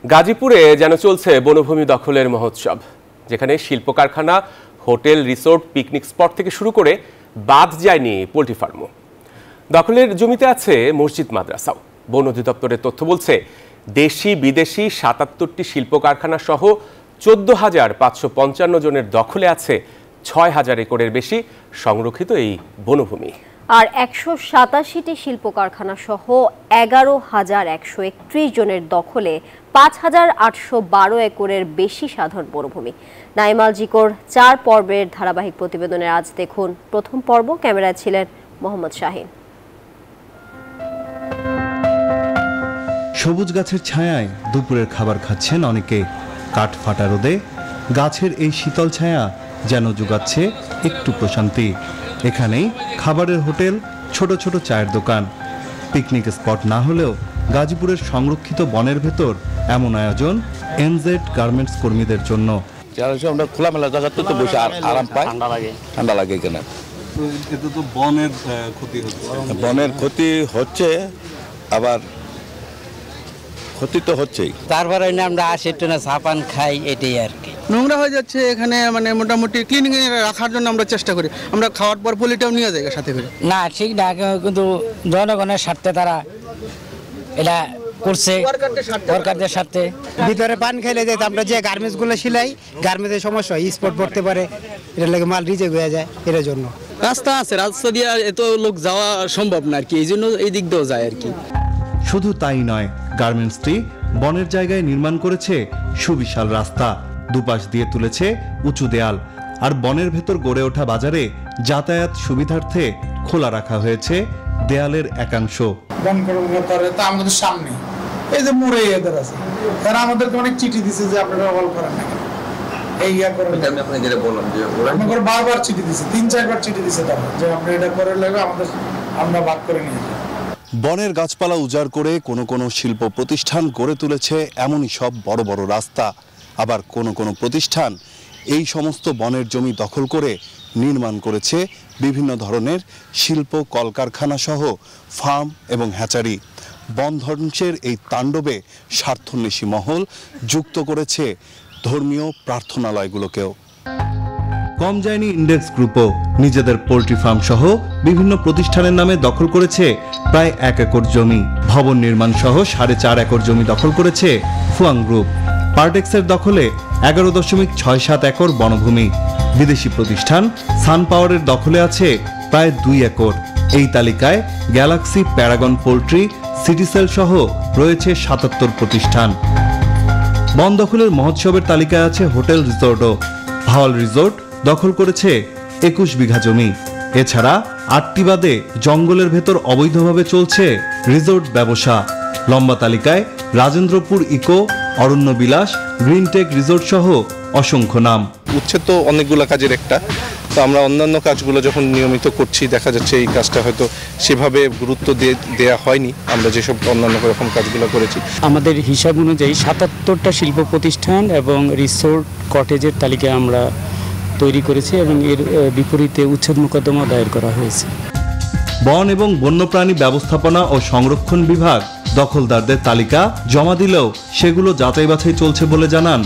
গাজীপুরে যেন চলছে বনভূমি দখলের মহোৎসব, যেখানে শিল্প কারখানা, হোটেল, রিসোর্ট, পিকনিক স্পট থেকে শুরু করে বাদ যায়নি পোল্ট্রি ফার্মও। দখলের জমিতে আছে মসজিদ, মাদ্রাসাও। বন অধিদপ্তরের তথ্য বলছে, দেশি বিদেশি ৭৭টি শিল্প কারখানা সহ ১৪,৫৫৫ জনের দখলে আছে ৬,০০০ একরের বেশি সংরক্ষিত এই বনভূমি। আর ১৮৭টি শিল্প কারখানা সহ ১১,১৩১ জনের দখলে ৫,৮১২ একরের বেশি সাধারণ বনভূমি। নাইমাল জিকোর ৪ পর্বের ধারাবাহিক প্রতিবেদনের আজ দেখুন প্রথম পর্ব। ক্যামেরায় ছিলেন মোহাম্মদ শাহিন। সবুজ গাছের ছায়ায় দুপুরের খাবার খাচ্ছেন অনেকে। কাঠ ফাটা রোদে গাছের এই শীতল ছায়া যেন যোগাচ্ছে একটু প্রশান্তি। এখানেই খাবারের হোটেল, ছোট ছোট চায়ের দোকান। পিকনিক স্পট না হলেও গাজীপুরের সংরক্ষিত বনের ভেতর এমন আয়োজন এনজেড গার্মেন্টস কর্মীদের জন্য। আমরা খোলামেলা জায়গাতে তো বসে আরাম পাই, ঠান্ডা লাগে এখানে। এতে তো বনের ক্ষতি হচ্ছে। বনের ক্ষতি হচ্ছে, আবার ক্ষতি তো হচ্ছেই। তারপরে আমরা আসি একটু না চাপান খাই, এটাই আর কি। নোংরা হয়ে যাচ্ছে এখানে, মানে মোটামুটি ক্লিনিং রাখার জন্য আমরা চেষ্টা করি। আমরা খাওয়ার পর পলিটাও নিয়ে যাই সাথে করে। না ঠিক না, কিন্তু জনগণের স্বার্থে তারা এটা করছে, সরকারদের স্বার্থে। ভিতরে পান খেলে যেতে আমরা যে গার্মেন্টস গুলো সিলাই, গার্মেন্টসের সমস্যা হয়, স্পট পড়তে পারে, এটার লাগে মাল রিজেক্ট হয়ে যায়। এর জন্য রাস্তা আছে, রাস্তা দিয়ে এত লোক যাওয়া সম্ভব না আর কি, এই জন্য এই দিক দিয়েও যায় আর কি। শুধু তাই নয়, গার্মেন্টসটি বনের জায়গায় নির্মাণ করেছে সুবিশাল রাস্তা, দুপাশ দিয়ে তুলেছে উঁচু দেয়াল, আর বনের ভেতর গড়ে ওঠা বাজারে যাতায়াত সুবিধার্থে খোলা রাখা হয়েছে দেয়ালের একাংশ। আমাদের সামনে এই যে মোড়ে এদের আছে, তারা আমাদেরকে অনেক চিঠি দিচ্ছে যে আপনারা অল করেন না, এই ইয়া করেন। আমরা বারবার চিঠি দিচ্ছে, ৩-৪ বার চিঠি দিচ্ছে তারা, যে আমরা এটা করে লাগবে, আমরা ভাগ করে নিয়ে যাই। বনের গাছপালা উজাড় করে কোনো কোনো শিল্প প্রতিষ্ঠান গড়ে তুলেছে এমনই সব বড় বড় রাস্তা। আবার কোনো কোনো প্রতিষ্ঠান এই সমস্ত বনের জমি দখল করে নির্মাণ করেছে বিভিন্ন ধরনের শিল্প, কলকারখানা সহ ফার্ম এবং হ্যাচারি। বন ধ্বংসের এই তাণ্ডবে স্বার্থন্বেষী মহল যুক্ত করেছে ধর্মীয় প্রার্থনালয়গুলোকেও। কম যায়নি ইন্ডেক্স গ্রুপও। নিজেদের পোল্ট্রি ফার্ম সহ বিভিন্ন প্রতিষ্ঠানের নামে দখল করেছে প্রায় ১ একর জমি। ভবন নির্মাণ সহ ৪.৫ একর জমি দখল করেছে ফুয়াং গ্রুপ। পার্টেক্সের দখলে ১১.৬৭ একর বনভূমি। বিদেশি প্রতিষ্ঠান সান পাওয়ারের দখলে আছে প্রায় ২ একর। এই তালিকায় গ্যালাক্সি, প্যারাগন পোল্ট্রি, সিটিসেল সহ রয়েছে ৭৭ প্রতিষ্ঠান। বন দখলের মহোৎসবের তালিকায় আছে হোটেল, রিসোর্টও। ভাওয়াল রিসোর্ট দখল করেছে ২১ বিঘা জমি। এছাড়া ৮টি বাদে জঙ্গলের ভেতর অবৈধভাবে চলছে রিসোর্ট ব্যবসা। লম্বা তালিকায় রাজেন্দ্রপুর ইকো, অরণ্য বিলাস, গ্রিনটেক রিসোর্ট সহ অসংখ্য নাম। উচ্ছেদ তো অনেকগুলো কাজের একটা, তো আমরা অন্যান্য কাজগুলো যখন নিয়মিত করছি, দেখা যাচ্ছে এই কাজটা হয়তো সেভাবে গুরুত্ব দেওয়া হয়নি আমরা যেসব অন্যান্য রকম কাজগুলো করেছি। আমাদের হিসাব অনুযায়ী ৭৭টা শিল্প প্রতিষ্ঠান এবং রিসোর্ট, কটেজের তালিকা আমরা তৈরি করেছি এবং এর বিপরীতে উচ্ছেদ মোকদ্দমা দায়ের করা হয়েছে। বন এবং বন্যপ্রাণী ব্যবস্থাপনা ও সংরক্ষণ বিভাগ দখলদারদের তালিকা জমা দিলেও সেগুলো যাচাই বাছাই চলছে বলে জানান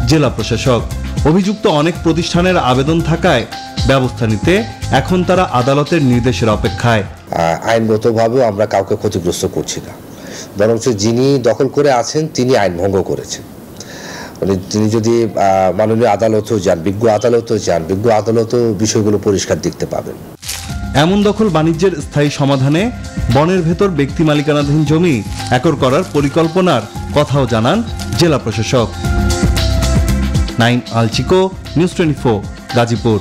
জেলা প্রশাসক। অভিযুক্ত অনেক প্রতিষ্ঠানের আবেদন থাকায় ব্যবস্থা নিতে এখন তারা আদালতের নির্দেশের অপেক্ষায়। আইনগতভাবেও আমরা কাউকে ক্ষতিগ্রস্ত করছি না, বরং যিনি দখল করে আছেন তিনি আইন ভঙ্গ করেছেন। মানে তিনি যদি মাননীয় আদালতেও যান, বিজ্ঞ আদালতেও যান, বিজ্ঞ আদালতেও বিষয়গুলো পরিষ্কার দেখতে পাবেন। এমন দখল বাণিজ্যের স্থায়ী সমাধানে বনের ভেতর ব্যক্তি মালিকানাধীন জমি একর করার পরিকল্পনার কথাও জানান জেলা প্রশাসক। নাইম আল চিকো, নিউজ 24, গাজীপুর।